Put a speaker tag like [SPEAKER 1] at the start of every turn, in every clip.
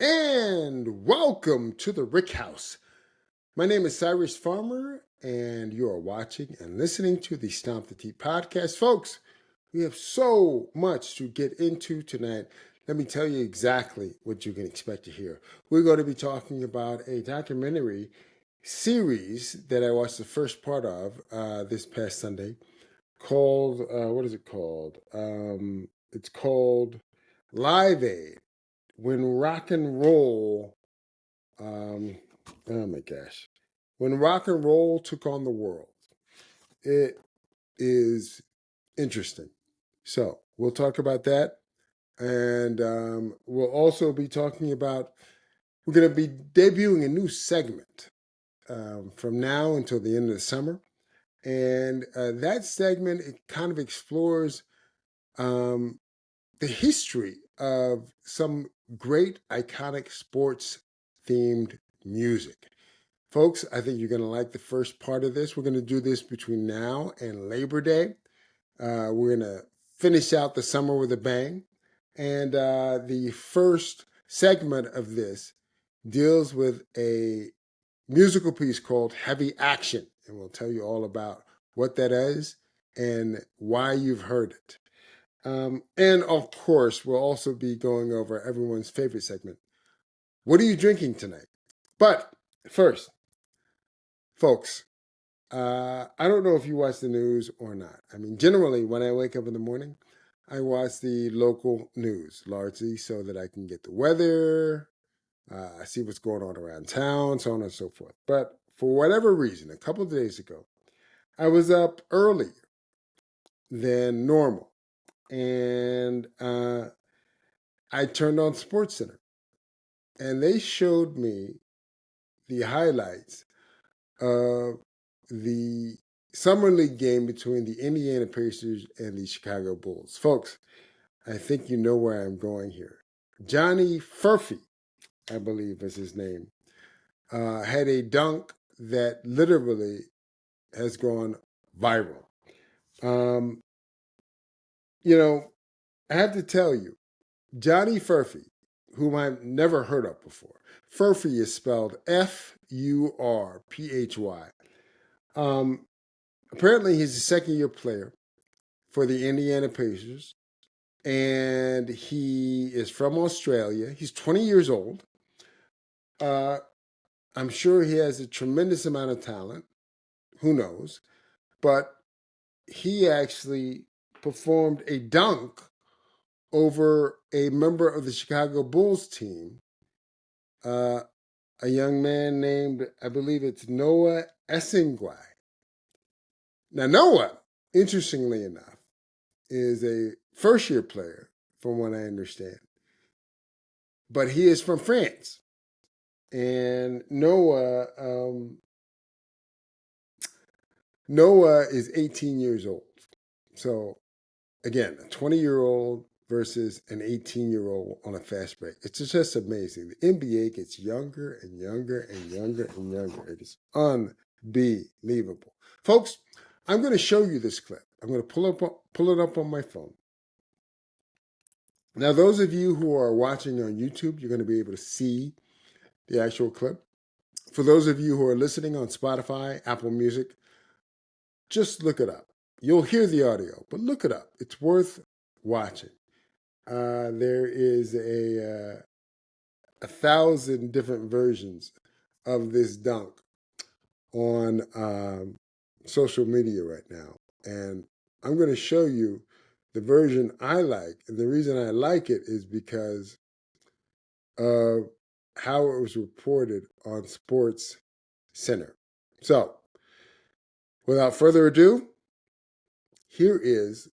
[SPEAKER 1] And welcome to the Rick House. My name is Cyrus Farmer, and you are watching and listening to the Stomp the Tee podcast. Folks, we have so much to get into tonight. Let me tell you exactly what you can expect to hear. We're going to be talking about a documentary series that I watched the first part of this past Sunday called, what is it called? It's called Live Aid. When rock and roll, um, oh my gosh, when rock and roll took on the world, it is interesting. So we'll talk about that, and we'll also be talking about. We're going to be debuting a new segment from now until the end of the summer, and that segment it kind of explores um, the history of some great iconic sports themed music. Folks, I think you're going to like the first part of this. We're going to do this between now and Labor Day. We're going to finish out the summer with a bang. And the first segment of this deals with a musical piece called Heavy Action. And we'll tell you all about what that is and why you've heard it. And of course, we'll also be going over everyone's favorite segment. What are you drinking tonight? But first, folks, I don't know if you watch the news or not. I mean, generally, when I wake up in the morning, I watch the local news largely so that I can get the weather, see what's going on around town, so on and so forth. But for whatever reason, a couple of days ago, I was up earlier than normal. And I turned on SportsCenter, and they showed me the highlights of the summer league game between the Indiana Pacers and the Chicago Bulls. Folks, I think you know where I'm going here. Johnny Furphy, I believe is his name, had a dunk that literally has gone viral. Um, I have to tell you, Johnny Furphy, whom I've never heard of before. Furphy is spelled Furphy. Apparently, he's a second-year player for the Indiana Pacers, and he is from Australia. He's 20 years old. I'm sure he has a tremendous amount of talent. Who knows? But he actually performed a dunk over a member of the Chicago Bulls team, a young man named, I believe it's Noah Essingwai. Now, Noah, interestingly enough, is a first year player, from what I understand, but he is from France. And Noah is 18 years old. So, again, a 20-year-old versus an 18-year-old on a fast break. It's just amazing. The NBA gets younger and younger and younger and younger. It is unbelievable. Folks, I'm going to show you this clip. I'm going to pull it up on my phone. Now, those of you who are watching on YouTube, you're going to be able to see the actual clip. For those of you who are listening on Spotify, Apple Music, just look it up. You'll hear the audio, but look it up. It's worth watching. There is a 1,000 different versions of this dunk on social media right now. And I'm going to show you the version I like. And the reason I like it is because of how it was reported on Sports Center. So, without further ado, here is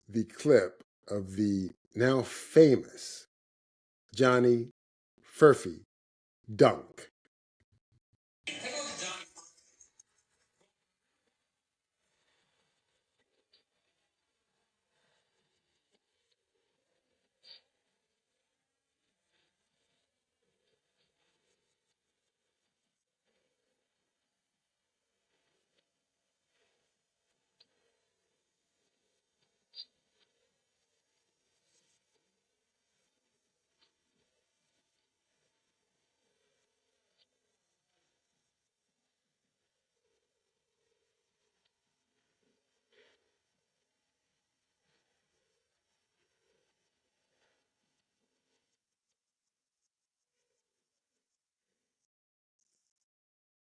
[SPEAKER 1] the clip of the now famous Johnny Furphy dunk.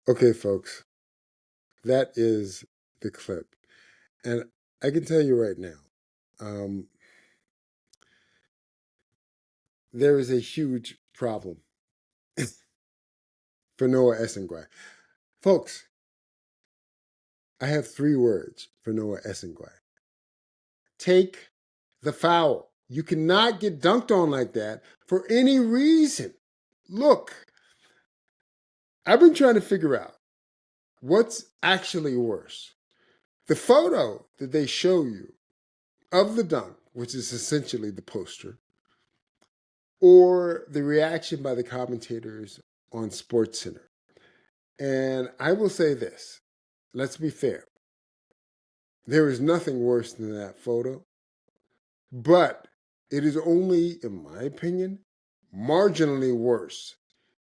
[SPEAKER 1] Okay, folks, that is the clip. And I can tell you right now, there is a huge problem for Noah Essenguy. Folks, I have 3 words for Noah Essenguy. Take the foul. You cannot get dunked on like that for any reason. Look, I've been trying to figure out what's actually worse. The photo that they show you of the dunk, which is essentially the poster, or the reaction by the commentators on SportsCenter. And I will say this, let's be fair. There is nothing worse than that photo, but it is only, in my opinion, marginally worse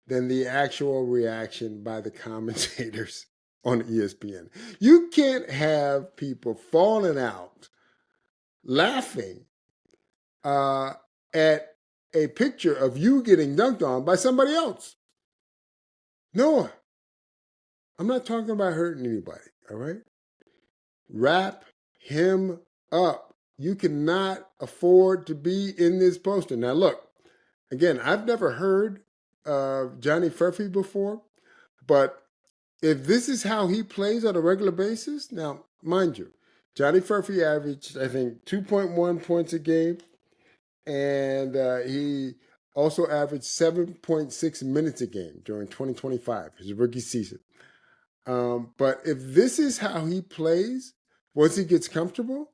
[SPEAKER 1] than the actual reaction by the commentators on ESPN. You can't have people falling out laughing at a picture of you getting dunked on by somebody else. Noah, I'm not talking about hurting anybody, all right? Wrap him up. You cannot afford to be in this poster. Now, look, again, I've never heard of Johnny Furphy before, but if this is how he plays on a regular basis, now, mind you, Johnny Furphy averaged, I think, 2.1 points a game, and he also averaged 7.6 minutes a game during 2025, his rookie season. But if this is how he plays, once he gets comfortable,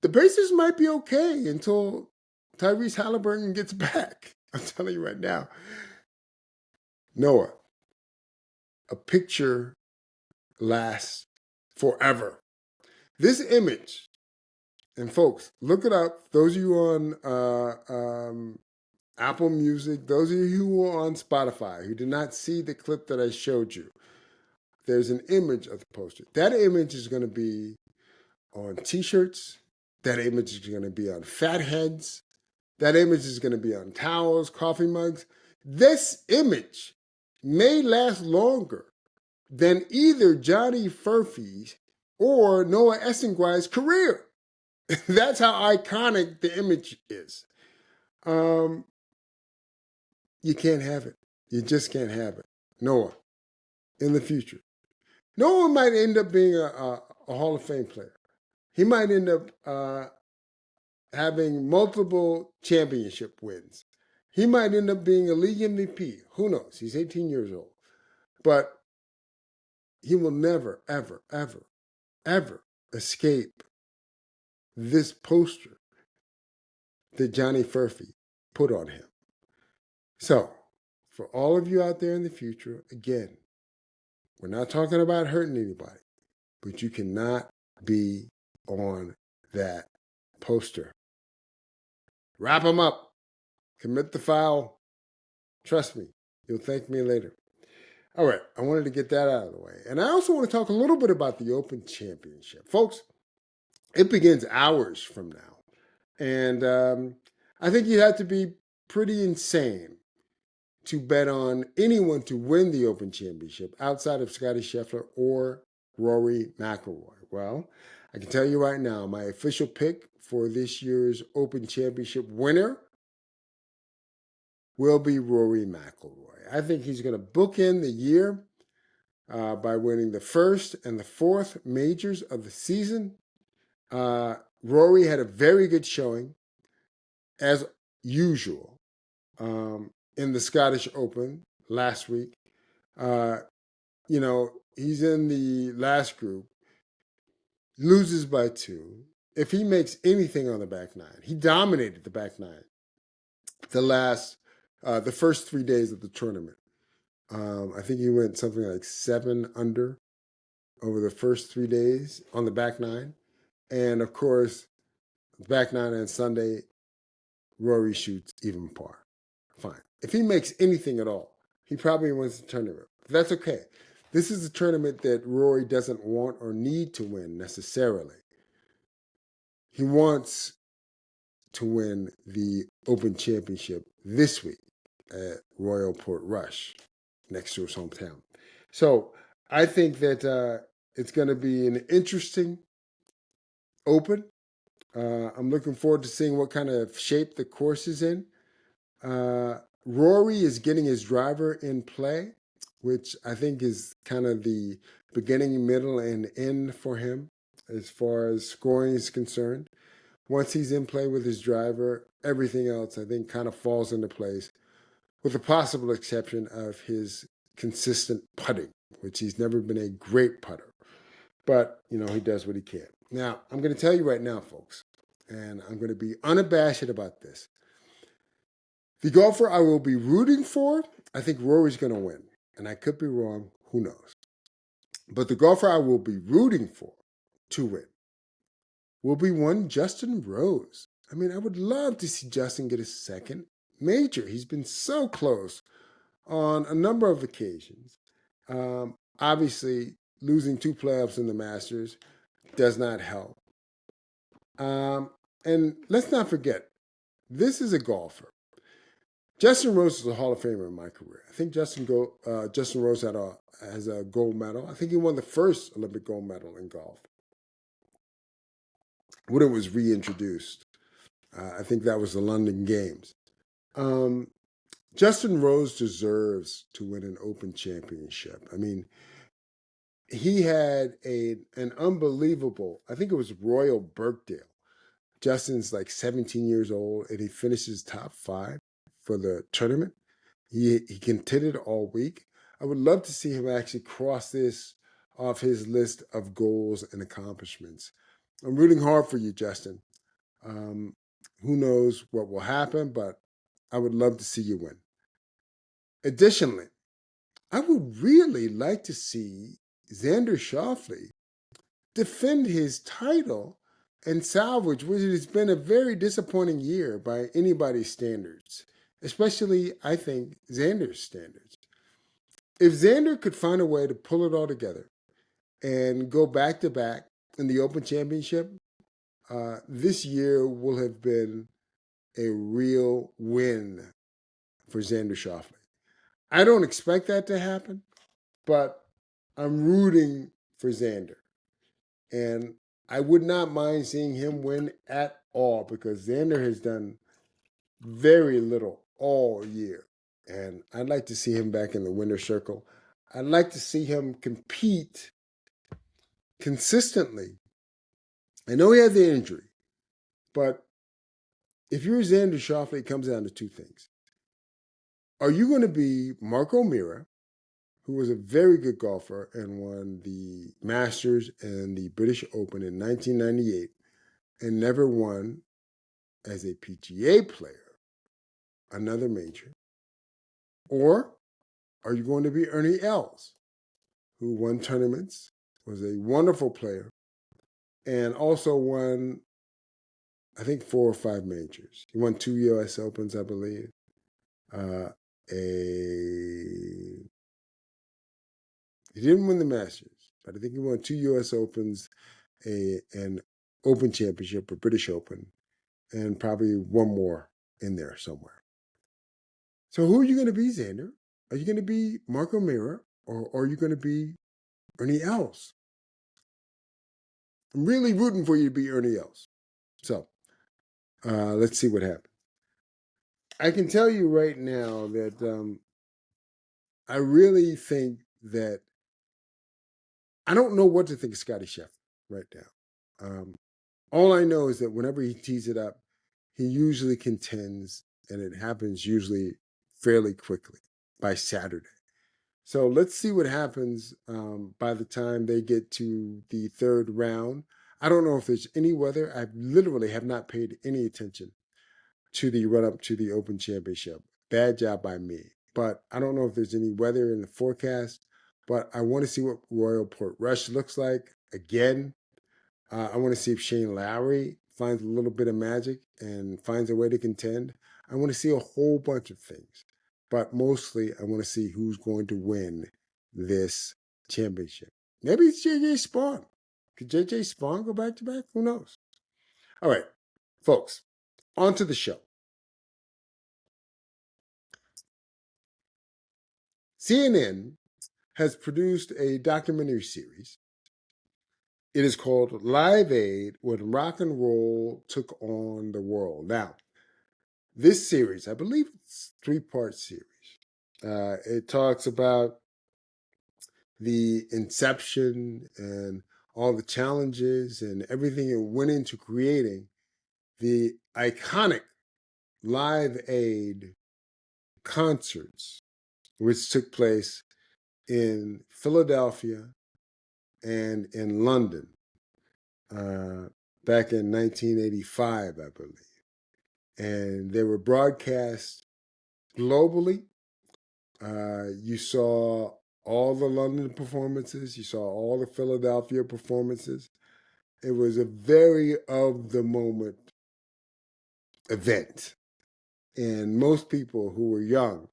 [SPEAKER 1] the Pacers might be okay until Tyrese Halliburton gets back. I'm telling you right now. Noah, a picture lasts forever. This image, and folks, look it up. Those of you on Apple Music, those of you who are on Spotify who did not see the clip that I showed you, there's an image of the poster. That image is going to be on t-shirts. That image is going to be on fat heads. That image is going to be on towels, coffee mugs. This image may last longer than either Johnny Furphy's or Noah Essenguy's career. That's how iconic the image is. You can't have it. You just can't have it. Noah, in the future. Noah might end up being a Hall of Fame player. He might end up having multiple championship wins. He might end up being a league MVP. Who knows? He's 18 years old. But he will never, ever, ever, ever escape this poster that Johnny Furphy put on him. So, for all of you out there in the future, again, we're not talking about hurting anybody, but you cannot be on that poster. Wrap them up. Commit the foul. Trust me, you'll thank me later. All right, I wanted to get that out of the way. And I also want to talk a little bit about the Open Championship. Folks, it begins hours from now. And I think you have to be pretty insane to bet on anyone to win the Open Championship outside of Scottie Scheffler or Rory McIlroy. Well, I can tell you right now, my official pick for this year's Open Championship winner will be Rory McIlroy. I think he's going to bookend the year by winning the first and the fourth majors of the season. Rory had a very good showing, as usual, in the Scottish Open last week. He's in the last group, loses by 2. If he makes anything on the back nine, he dominated the back nine the first 3 days of the tournament. I think he went something like 7 under over the first 3 days on the back nine. And of course, back nine on Sunday, Rory shoots even par. Fine. If he makes anything at all, he probably wins the tournament. But that's okay. This is a tournament that Rory doesn't want or need to win necessarily. He wants to win the Open Championship this week at Royal Portrush, next to his hometown. So I think that it's going to be an interesting Open. I'm looking forward to seeing what kind of shape the course is in. Rory is getting his driver in play, which I think is kind of the beginning, middle, and end for him as far as scoring is concerned. Once he's in play with his driver, everything else I think kind of falls into place, with the possible exception of his consistent putting, which he's never been a great putter. But, he does what he can. Now, I'm going to tell you right now, folks, and I'm going to be unabashed about this. The golfer I will be rooting for, I think Rory's going to win. And I could be wrong. Who knows? But the golfer I will be rooting for to win will be one Justin Rose. I mean, I would love to see Justin get a second major. He's been so close on a number of occasions. Obviously, losing 2 playoffs in the Masters does not help. And let's not forget, this is a golfer. Justin Rose is a Hall of Famer in my career. I think Justin Rose has a gold medal. I think he won the first Olympic gold medal in golf when it was reintroduced. I think that was the London Games. Justin Rose deserves to win an Open championship. I mean, he had an unbelievable, I think it was Royal Birkdale. Justin's like 17 years old, and he finishes top 5 for the tournament. He contended all week. I would love to see him actually cross this off his list of goals and accomplishments. I'm rooting hard for you, Justin. Who knows what will happen, but I would love to see you win. Additionally, I would really like to see Xander Schauffele defend his title and salvage what has been a very disappointing year by anybody's standards, especially, I think, Xander's standards. If Xander could find a way to pull it all together and go back to back in the Open Championship, this year will have been a real win for Xander Schauffele. I don't expect that to happen, but I'm rooting for Xander. And I would not mind seeing him win at all because Xander has done very little all year. And I'd like to see him back in the winner's circle. I'd like to see him compete consistently. I know he had the injury, but if you're Xander Schauffele, it comes down to 2 things. Are you going to be Mark O'Meara, who was a very good golfer and won the Masters and the British Open in 1998 and never won as a PGA player another major? Or are you going to be Ernie Els, who won tournaments, was a wonderful player, and also won, I think, 4 or 5 majors? He won 2 U.S. Opens, I believe. He didn't win the Masters, but I think he won 2 U.S. Opens, an Open Championship, a British Open, and probably one more in there somewhere. So who are you going to be, Xander? Are you going to be Mark O'Meara, or are you going to be Ernie Els? I'm really rooting for you to be Ernie Els. So let's see what happens. I can tell you right now that I really think that I don't know what to think of Scottie Scheffler right now. All I know is that whenever he tees it up, he usually contends, and it happens usually fairly quickly by Saturday. So let's see what happens by the time they get to the 3rd round. I don't know if there's any weather. I literally have not paid any attention to the run-up to the Open Championship. Bad job by me. But I don't know if there's any weather in the forecast. But I want to see what Royal Portrush looks like again. I want to see if Shane Lowry finds a little bit of magic and finds a way to contend. I want to see a whole bunch of things. But mostly, I want to see who's going to win this championship. Maybe it's J.J. Spawn. Could J.J. Spawn go back-to-back? Who knows? All right, folks, on to the show. CNN has produced a documentary series. It is called Live Aid When Rock and Roll Took on the World. Now, this series, I believe it's a 3-part series. It talks about the inception and all the challenges and everything that went into creating the iconic Live Aid concerts, which took place in Philadelphia and in London back in 1985, I believe. And they were broadcast globally. You saw all the London performances. You saw all the Philadelphia performances. It was a very of the moment event. And most people who were young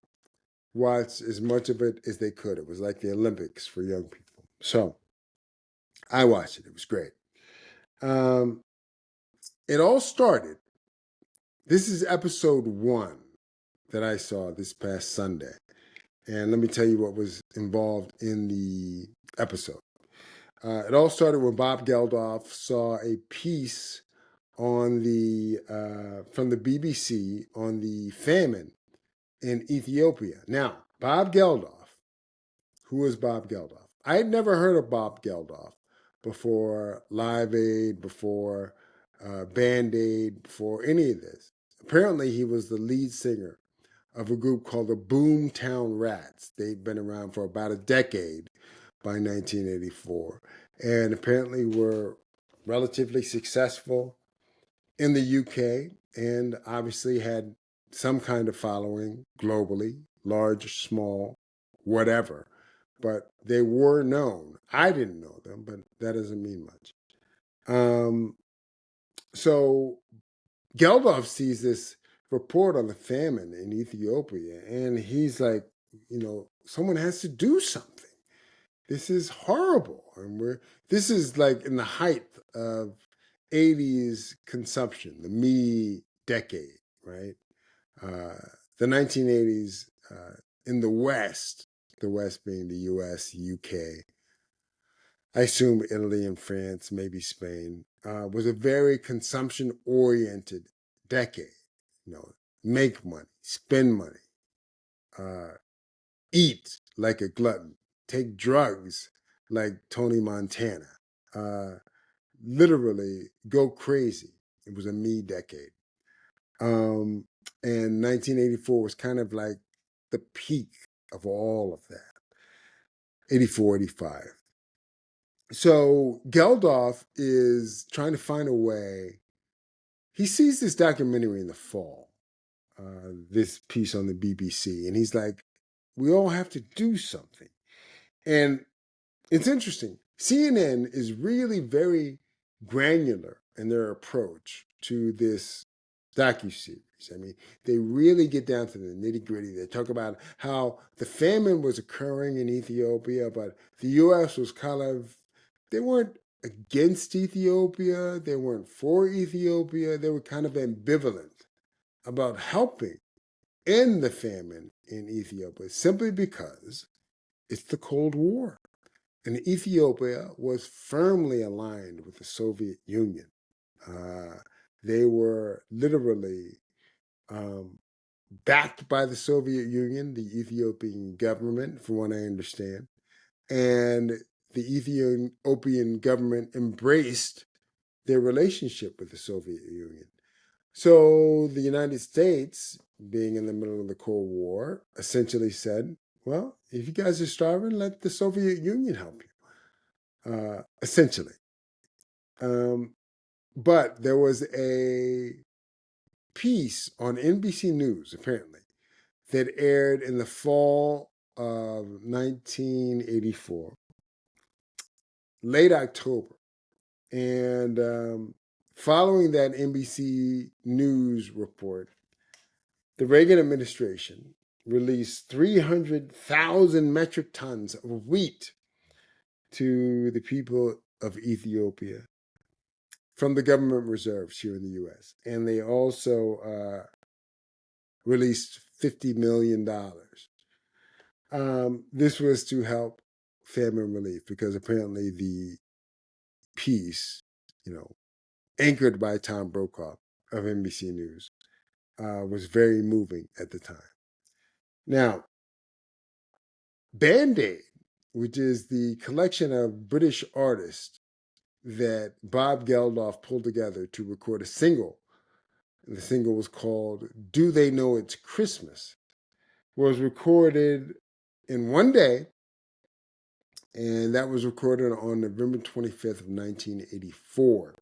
[SPEAKER 1] watched as much of it as they could. It was like the Olympics for young people. So I watched it. It was great. It all started. This is episode 1 that I saw this past Sunday. And let me tell you what was involved in the episode. It all started when Bob Geldof saw a piece on the from the BBC on the famine in Ethiopia. Now, Bob Geldof, who is Bob Geldof? I had never heard of Bob Geldof before Live Aid, before Band Aid, before any of this. Apparently, he was the lead singer of a group called the Boomtown Rats. They'd been around for about a decade by 1984, and apparently were relatively successful in the UK, and obviously had some kind of following globally, large, small, whatever. But they were known. I didn't know them, but that doesn't mean much. So Geldof sees this report on the famine in Ethiopia, and he's like, someone has to do something. This is horrible. And this is like in the height of 80s consumption, the me decade, right? The 1980s in the West being the US, UK, I assume Italy and France, maybe Spain, was a very consumption-oriented decade. Make money, spend money, eat like a glutton, take drugs like Tony Montana, literally go crazy. It was a me decade. And 1984 was kind of like the peak of all of that. 84, 85. So Geldof is trying to find a way. He sees this documentary in the fall, this piece on the BBC, and he's like, we all have to do something. And it's interesting. CNN is really very granular in their approach to this docuseries. I mean, they really get down to the nitty gritty. They talk about how the famine was occurring in Ethiopia, but the U.S. was they weren't against Ethiopia. They weren't for Ethiopia. They were kind of ambivalent about helping end the famine in Ethiopia simply because it's the Cold War. And Ethiopia was firmly aligned with the Soviet Union. They were literally backed by the Soviet Union, the Ethiopian government, from what I understand. And the Ethiopian government embraced their relationship with the Soviet Union. So the United States, being in the middle of the Cold War, essentially said, well, if you guys are starving, let the Soviet Union help you, essentially. But there was a piece on NBC News, apparently, that aired in the fall of 1984, late October. And following that NBC News report, the Reagan administration released 300,000 metric tons of wheat to the people of Ethiopia from the government reserves here in the U.S. And they also released $50 million. This was to help famine relief because apparently the piece, anchored by Tom Brokaw of NBC News, was very moving at the time. Now, Band-Aid, which is the collection of British artists that Bob Geldof pulled together to record a single. The single was called Do They Know It's Christmas, was recorded in one day, and that was recorded on November 25th of 1984.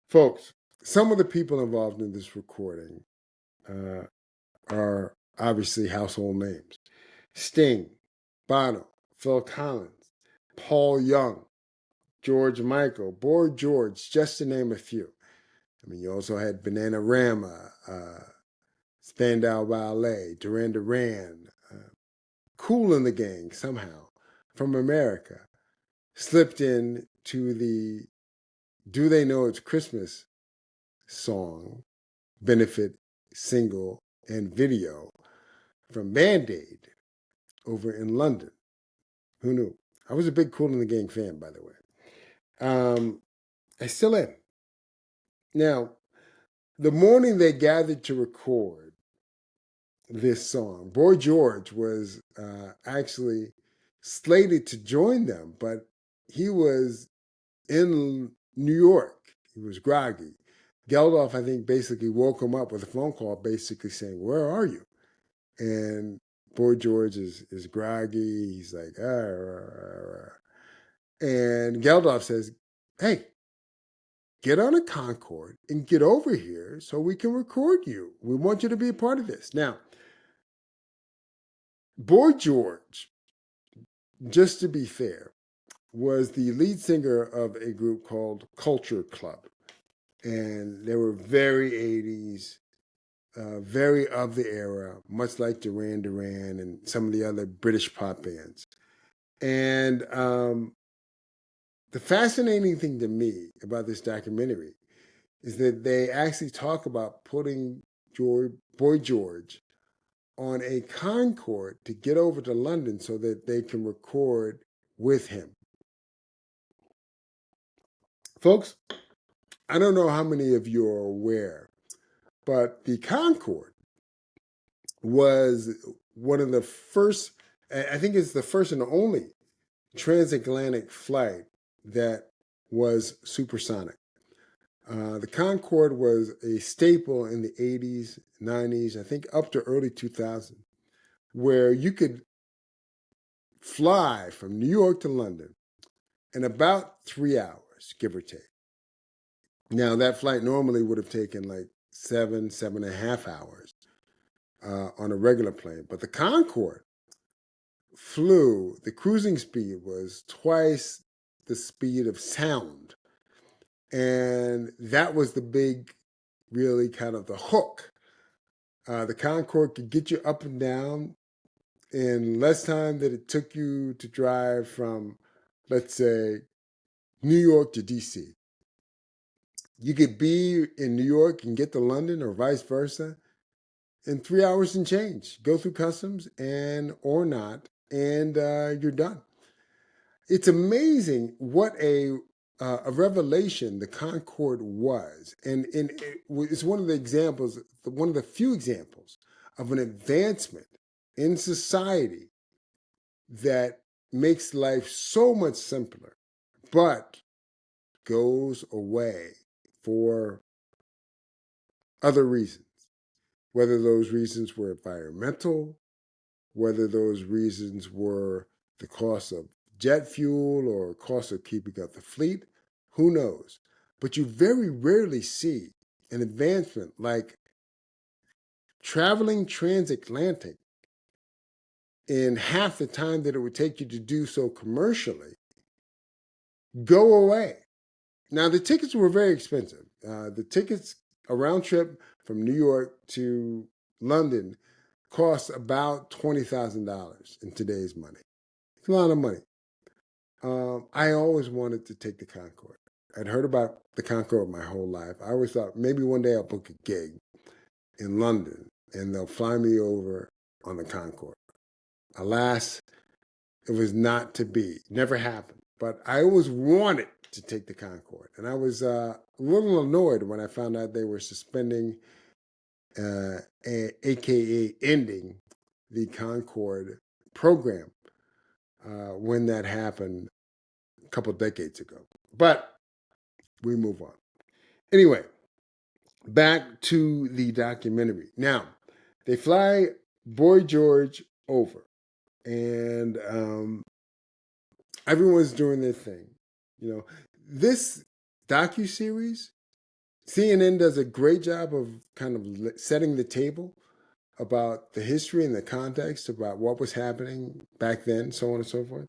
[SPEAKER 1] Folks, some of the people involved in this recording are obviously household names. Sting, Bono, Phil Collins, Paul Young, George Michael, Boy George, just to name a few. I mean, you also had Bananarama, Spandau Ballet, Duran Duran, Kool and the Gang somehow from America slipped in to the Do They Know It's Christmas song, benefit, single, and video from Band-Aid over in London. Who knew? I was a big Kool and the Gang fan, by the way. I still am. Now, the morning they gathered to record this song, Boy George was actually slated to join them, but he was in New York. He was groggy. Geldof, I think, basically woke him up with a phone call basically saying, "Where are you?" And Boy George is groggy. He's like, ah. And Geldof says, "Hey, get on a Concorde and get over here so we can record you. We want you to be a part of this." Now, Boy George, just to be fair, was the lead singer of a group called Culture Club. And they were very 80s, very of the era, much like Duran Duran and some of the other British pop bands. And the fascinating thing to me about this documentary is that they actually talk about putting Boy George on a Concorde to get over to London so that they can record with him. Folks, I don't know how many of you are aware, but the Concorde was one of the first, I think it's the first and only transatlantic flight that was supersonic. The Concorde was a staple in the 80s, 90s, I think up to early 2000, where you could fly from New York to London in about 3 hours, give or take. Now, that flight normally would have taken like 7.5 hours on a regular plane, but the Concorde flew, the cruising speed was twice the speed of sound. And that was the big, really kind of the hook. The Concorde could get you up and down in less time than it took you to drive from, let's say, New York to DC. You could be in New York and get to London or vice versa in 3 hours and change. Go through customs and or not, and you're done. It's amazing what a revelation the Concorde was. And it's one of the examples, one of the few examples of an advancement in society that makes life so much simpler, but goes away for other reasons. Whether those reasons were environmental, whether those reasons were the cost of jet fuel or cost of keeping up the fleet, who knows? But you very rarely see an advancement like traveling transatlantic in half the time that it would take you to do so commercially go away. Now, the tickets were very expensive. The tickets, a round trip from New York to London, cost about $20,000 in today's money. It's a lot of money. I always wanted to take the Concorde. I'd heard about the Concorde my whole life. I always thought maybe one day I'll book a gig in London and they'll fly me over on the Concorde. Alas, It was not to be. Never happened. But I always wanted to take the Concorde. And I was a little annoyed when I found out they were suspending, AKA ending, the Concorde program when that happened a couple decades ago. But we move on. Anyway, back to the documentary. Now, they fly Boy George over, and everyone's doing their thing. You know, this docuseries, CNN does a great job of kind of setting the table about the history and the context about what was happening back then, so on and so forth.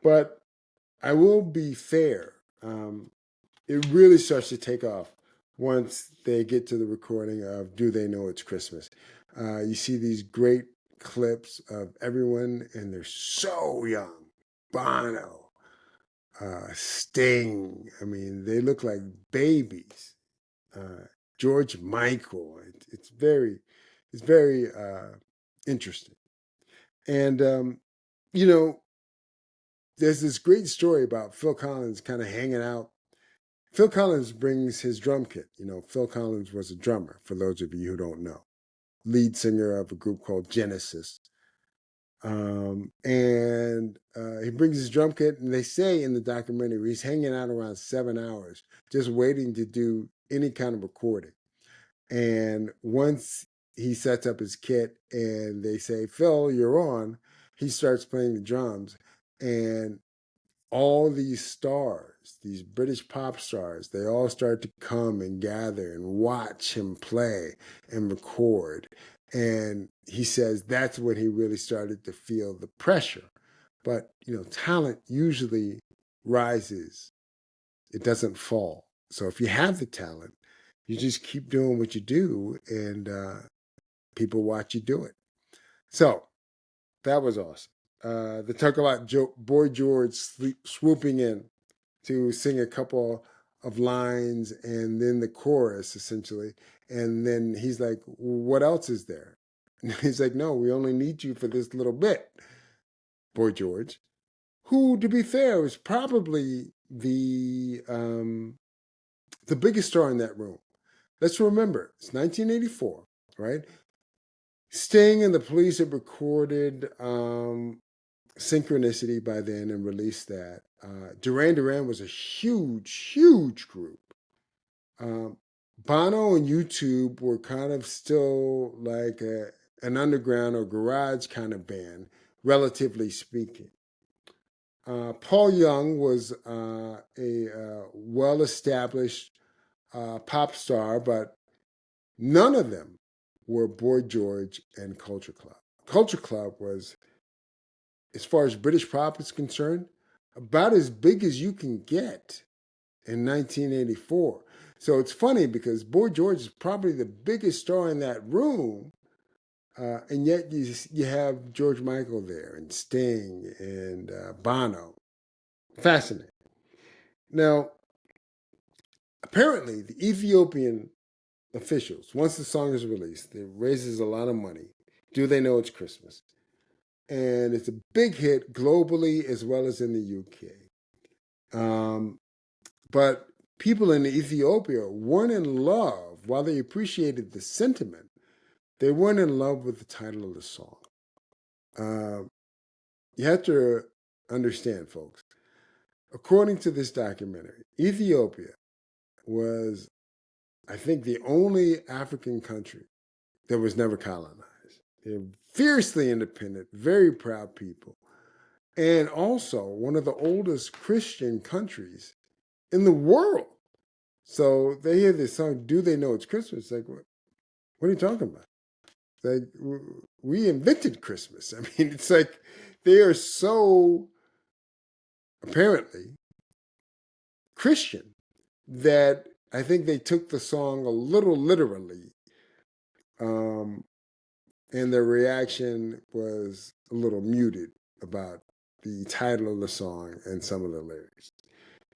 [SPEAKER 1] But I will be fair. It really starts to take off once they get to the recording of Do They Know It's Christmas. You see these great clips of everyone, and they're so young. Bono, Sting. I mean, they look like babies. George Michael. It's very interesting. And you know, there's this great story about Phil Collins kind of hanging out. Phil Collins brings his drum kit. You know, Phil Collins was a drummer, for those of you who don't know, lead singer of a group called Genesis. And he brings his drum kit, and they say in the documentary he's hanging out around 7 hours, just waiting to do any kind of recording. And once he sets up his kit and they say, Phil, you're on, he starts playing the drums. And all these stars, these British pop stars, they all start to come and gather and watch him play and record. And he says that's when he really started to feel the pressure. But, you know, talent usually rises, it doesn't fall. So if you have the talent, you just keep doing what you do, and people watch you do it. So that was awesome. They talk about Boy George swooping in to sing a couple of lines and then the chorus, essentially. And then he's like, what else is there? And he's like, no, we only need you for this little bit, Boy George, who, to be fair, was probably the biggest star in that room. Let's remember, it's 1984, right? Sting and the Police had recorded Synchronicity by then and released that. Duran Duran was a huge group. Bono and YouTube were kind of still like an underground or garage kind of band, relatively speaking. Paul Young was a well-established pop star, but none of them were Boy George and Culture Club. Culture Club was, as far as British pop is concerned, about as big as you can get in 1984. So it's funny because Boy George is probably the biggest star in that room, and yet you have George Michael there and Sting and Bono. Fascinating. Now, apparently, the Ethiopian officials, once the song is released, it raises a lot of money. Do They Know It's Christmas? And it's a big hit globally as well as in the UK. But people in Ethiopia weren't in love. While they appreciated the sentiment, they weren't in love with the title of the song. You have to understand, folks, according to this documentary, Ethiopia was, I think, the only African country that was never colonized. They're fiercely independent, very proud people, and also one of the oldest Christian countries in the world. So they hear this song, Do They Know It's Christmas? Like, what are you talking about? Like, we invented Christmas. I mean, it's like they are so apparently Christian that I think they took the song a little literally. And their reaction was a little muted about the title of the song and some of the lyrics.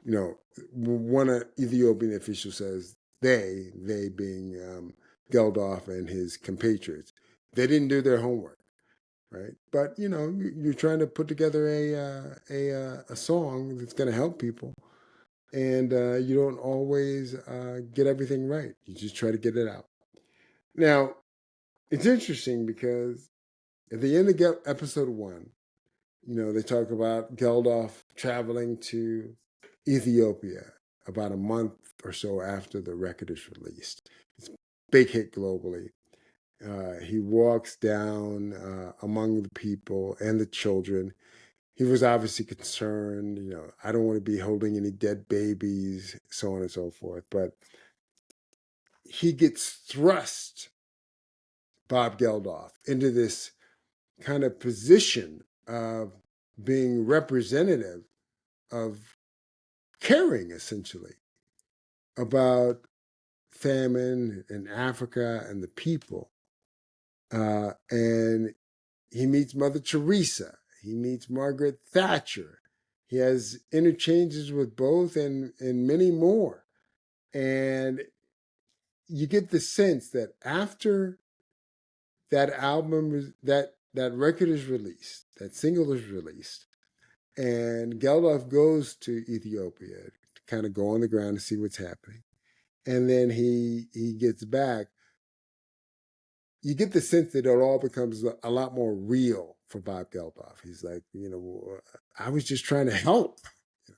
[SPEAKER 1] You know, one Ethiopian official says they being Geldof and his compatriots, they didn't do their homework. right? But you're trying to put together a song that's going to help people, and you don't always get everything right. You just try to get it out. Now, it's interesting because at the end of episode 1, they talk about Geldof traveling to Ethiopia about a month or so after the record is released. It's a big hit globally. He walks down among the people and the children. He was obviously concerned, I don't want to be holding any dead babies, so on and so forth. But he gets thrust, Bob Geldof, into this kind of position of being representative of caring, essentially, about famine in Africa and the people. And he meets Mother Teresa. He meets Margaret Thatcher. He has interchanges with both and many more. And you get the sense that after that album, that record is released, that single is released, and Geldof goes to Ethiopia to kind of go on the ground to see what's happening. And then he gets back. You get the sense that it all becomes a lot more real for Bob Geldof. He's like, I was just trying to help.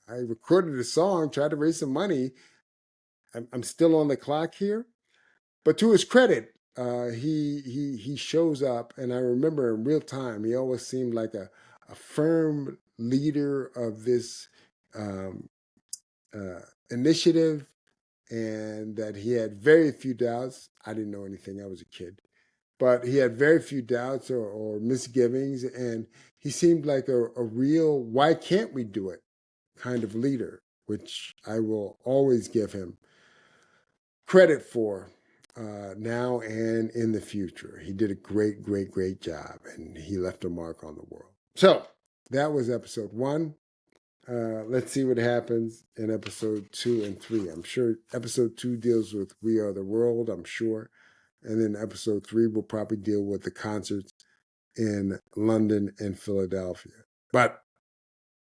[SPEAKER 1] I recorded a song, tried to raise some money. I'm still on the clock here. But to his credit, he shows up, and I remember in real time, he always seemed like a firm leader of this initiative, and that he had very few doubts. I didn't know anything. I was a kid. But he had very few doubts or misgivings, and he seemed like a real, why can't we do it kind of leader, which I will always give him credit for now and in the future. He did a great, great, great job, and he left a mark on the world. So that was episode 1. Let's see what happens in episode 2 and 3. I'm sure episode 2 deals with We Are the World, I'm sure. And then episode 3 will probably deal with the concerts in London and Philadelphia. But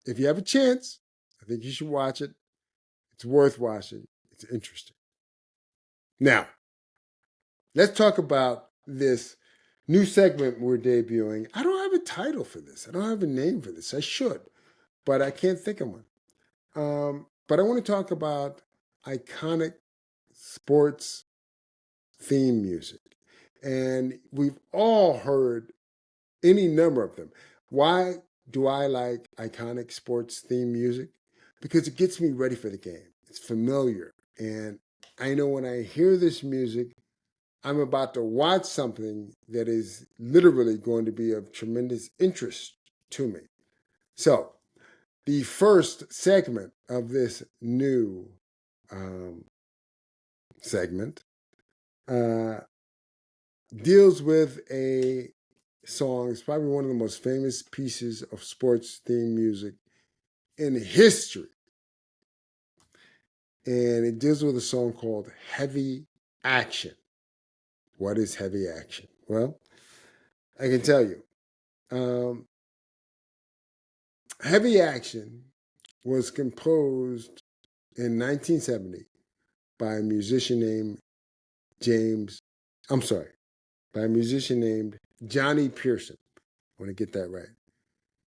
[SPEAKER 1] if you have a chance, I think you should watch it. It's worth watching. It's interesting. Now, let's talk about this new segment we're debuting. I don't have a title for this. I don't have a name for this. I should, but I can't think of one. But I want to talk about iconic sports theme music. And we've all heard any number of them. Why do I like iconic sports theme music? Because it gets me ready for the game. It's familiar. And I know when I hear this music, I'm about to watch something that is literally going to be of tremendous interest to me. So, the first segment of this new segment deals with a song. It's probably one of the most famous pieces of sports theme music in history. And it deals with a song called Heavy Action. What is heavy action? Well, I can tell you. Heavy Action was composed in 1970 by a musician named by a musician named Johnny Pearson. I want to get that right.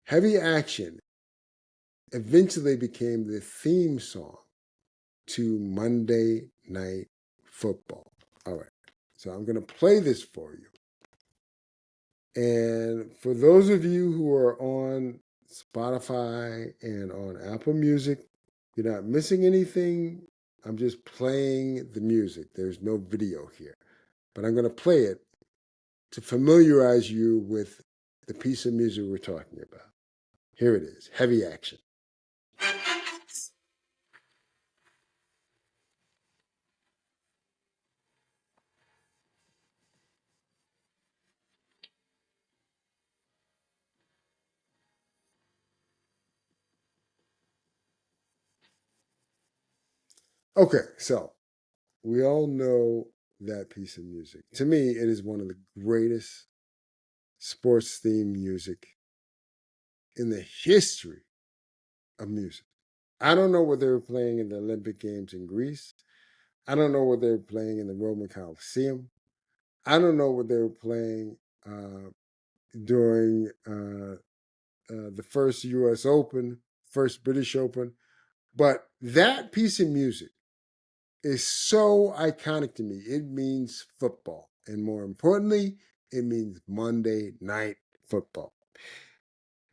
[SPEAKER 1] Heavy Action eventually became the theme song to Monday Night Football. All right. So I'm going to play this for you. And for those of you who are on Spotify and on Apple Music, you're not missing anything. I'm just playing the music. There's no video here. But I'm going to play it to familiarize you with the piece of music we're talking about. Here it is, Heavy Action. Okay, so we all know that piece of music. To me, it is one of the greatest sports themed music in the history of music. I don't know what they were playing in the Olympic Games in Greece. I don't know what they were playing in the Roman Coliseum. I don't know what they were playing during the first U.S. Open, first British Open. But that piece of music is so iconic to me. It means football. And more importantly, it means Monday Night Football.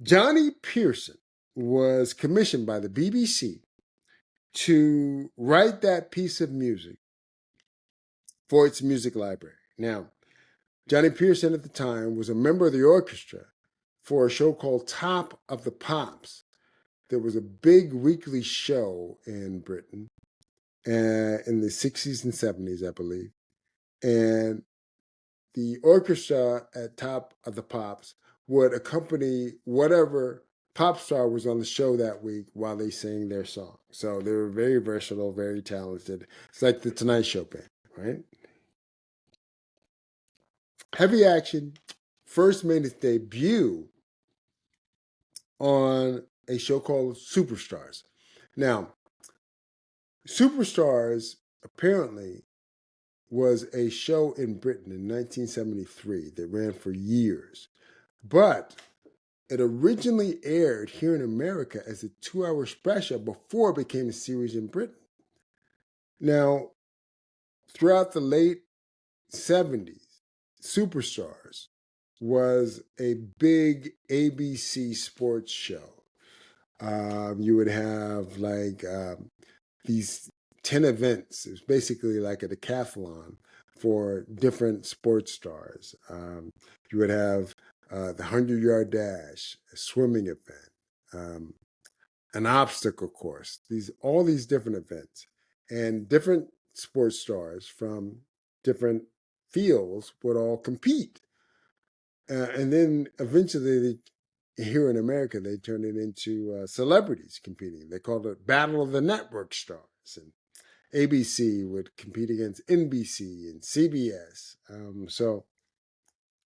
[SPEAKER 1] Johnny Pearson was commissioned by the BBC to write that piece of music for its music library. Now, Johnny Pearson at the time was a member of the orchestra for a show called Top of the Pops. There was a big weekly show in Britain in the 60s and 70s, I believe. And the orchestra at Top of the Pops would accompany whatever pop star was on the show that week while they sang their song. So they were very versatile, very talented. It's like the Tonight Show band, right? Heavy Action first made its debut on a show called Superstars. Now, Superstars apparently was a show in Britain in 1973 that ran for years, but it originally aired here in America as a 2-hour special before it became a series in Britain. Now, throughout the late 70s, Superstars was a big ABC sports show. You would have these 10 events. It was basically like a decathlon for different sports stars. You would have the 100-yard dash, a swimming event, an obstacle course, all these different events. And different sports stars from different fields would all compete. And then eventually, here in America, they turned it into celebrities competing. They called it Battle of the Network Stars. And ABC would compete against NBC and CBS. So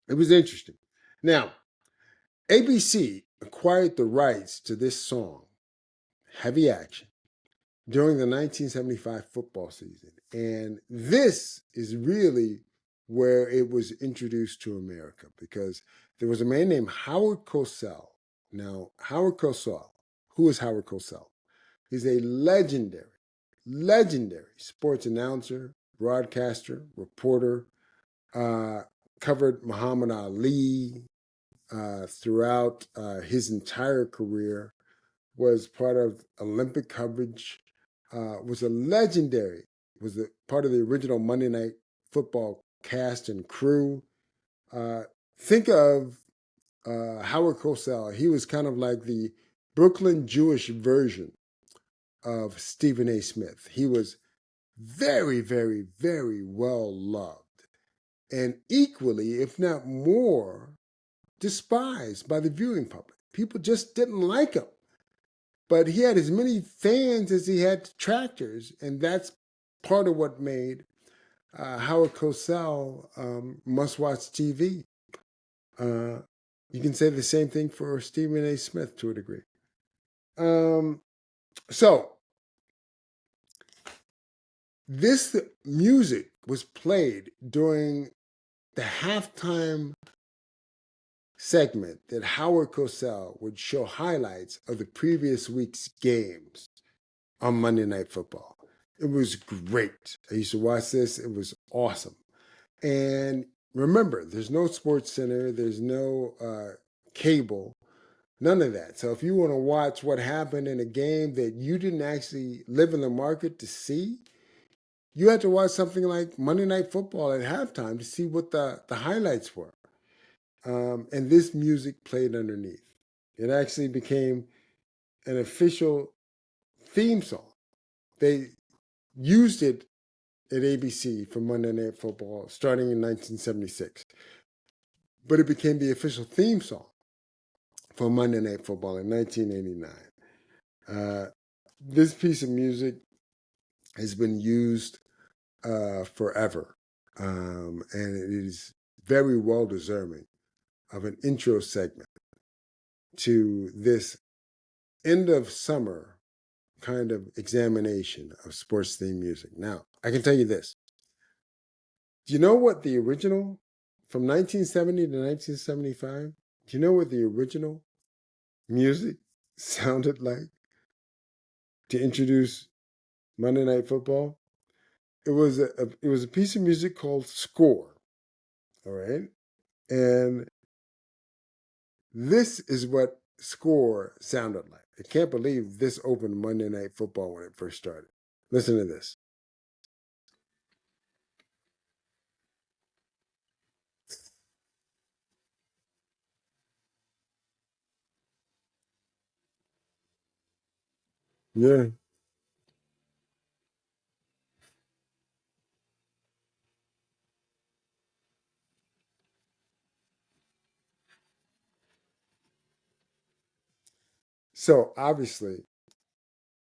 [SPEAKER 1] it was interesting. Now, ABC acquired the rights to this song, Heavy Action, during the 1975 football season. And this is really where it was introduced to America, because there was a man named Howard Cosell. Now, Howard Cosell, who is Howard Cosell? He's a legendary sports announcer, broadcaster, reporter, covered Muhammad Ali throughout his entire career, was part of Olympic coverage, was part of the original Monday Night Football cast and crew. Think of Howard Cosell. He was kind of like the Brooklyn Jewish version of Stephen A. Smith. He was very, very, very well loved, and equally, if not more, despised by the viewing public. People just didn't like him. But he had as many fans as he had detractors, and that's part of what made Howard Cosell must-watch TV. You can say the same thing for Stephen A. Smith to a degree. So this music was played during the halftime segment that Howard Cosell would show highlights of the previous week's games on Monday Night Football. It was great. I used to watch this. It was awesome. And remember, there's no Sports Center. There's no cable. None of that. So if you want to watch what happened in a game that you didn't actually live in the market to see, you had to watch something like Monday Night Football at halftime to see what the highlights were. And this music played underneath. It actually became an official theme song. They used it at ABC for Monday Night Football starting in 1976. But it became the official theme song for Monday Night Football in 1989. This piece of music has been used forever, and it is very well deserving of an intro segment to this end of summer kind of examination of sports themed music. Now, I can tell you this. Do you know what the original from 1970 to 1975? Do you know what the original music sounded like to introduce Monday Night Football? It was a piece of music called Score. All right. And this is what Score sounded like. I can't believe this opened Monday Night Football when it first started. Listen to this. Yeah. So obviously,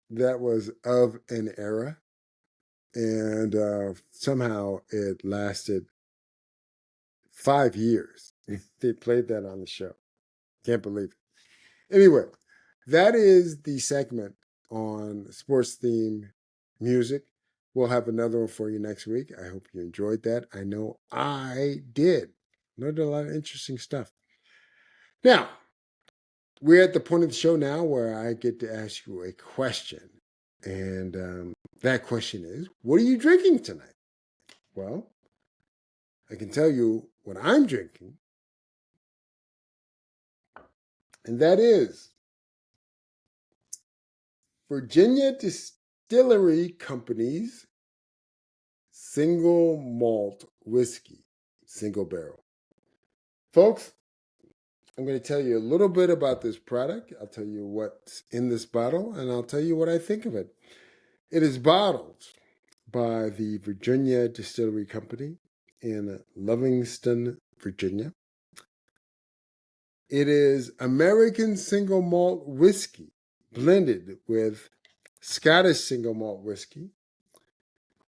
[SPEAKER 1] that was of an era, and somehow it lasted 5 years. They played that on the show. Can't believe it. Anyway, that is the segment on sports theme music. We'll have another one for you next week. I hope you enjoyed that. I know I did. Learned a lot of interesting stuff. Now, we're at the point of the show now where I get to ask you a question. And that question is, what are you drinking tonight? Well, I can tell you what I'm drinking, and that is Virginia Distillery Company's single malt whiskey, single barrel. Folks, I'm going to tell you a little bit about this product. I'll tell you what's in this bottle, and I'll tell you what I think of it. It is bottled by the Virginia Distillery Company in Livingston, Virginia. It is American single malt whiskey blended with Scottish single malt whiskey,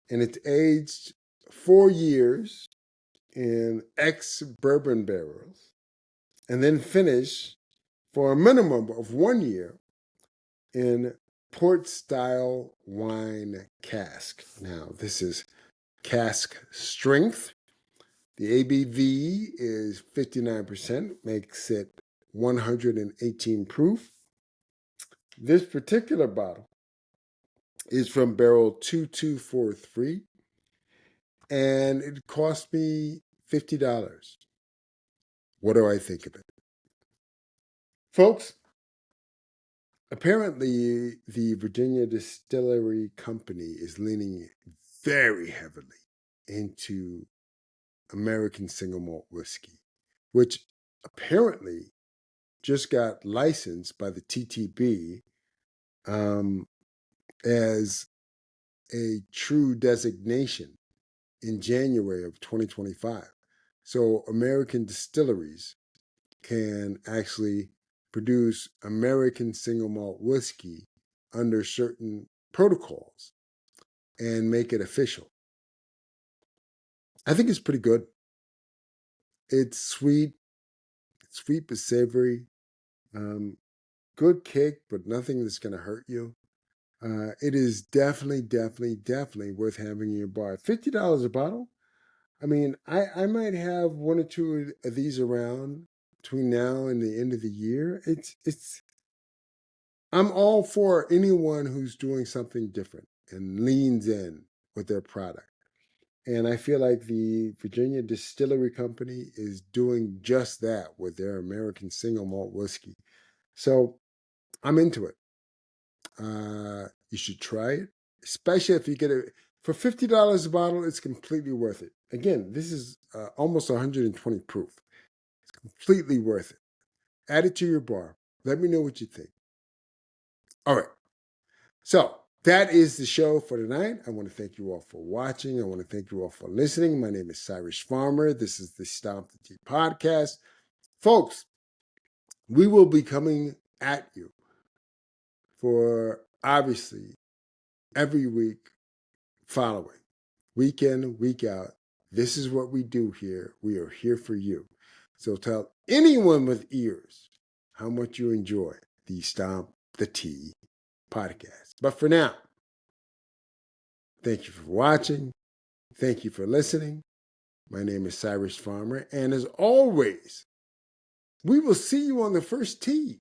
[SPEAKER 1] and it's aged 4 years in ex-bourbon barrels, and then finished for a minimum of 1 year in port-style wine cask. Now, this is cask strength. The ABV is 59%, makes it 118 proof. This particular bottle is from barrel 2243, and it cost me $50. What do I think of it? Folks, apparently the Virginia Distillery Company is leaning very heavily into American single malt whiskey, which apparently just got licensed by the TTB as a true designation in January of 2025. So American distilleries can actually produce American single malt whiskey under certain protocols and make it official. I think it's pretty good. It's sweet but savory. Good kick, but nothing that's going to hurt you. It is definitely worth having in your bar. $50 a bottle. I mean, I might have one or two of these around between now and the end of the year. I'm all for anyone who's doing something different and leans in with their product. And I feel like the Virginia Distillery Company is doing just that with their American single malt whiskey. So I'm into it. You should try it, especially if you get it for $50 a bottle. It's completely worth it. Again, this is almost 120 proof. It's completely worth it. Add it to your bar. Let me know what you think. All right. So that is the show for tonight. I want to thank you all for watching. I want to thank you all for listening. My name is Cyrus Farmer. This is the Stomp the Tee podcast. Folks, we will be coming at you for obviously every week following, week in, week out. This is what we do here. We are here for you. So tell anyone with ears how much you enjoy the Stomp the Tee podcast. But for now, thank you for watching. Thank you for listening. My name is Cyrus Farmer, and as always, we will see you on the first tee.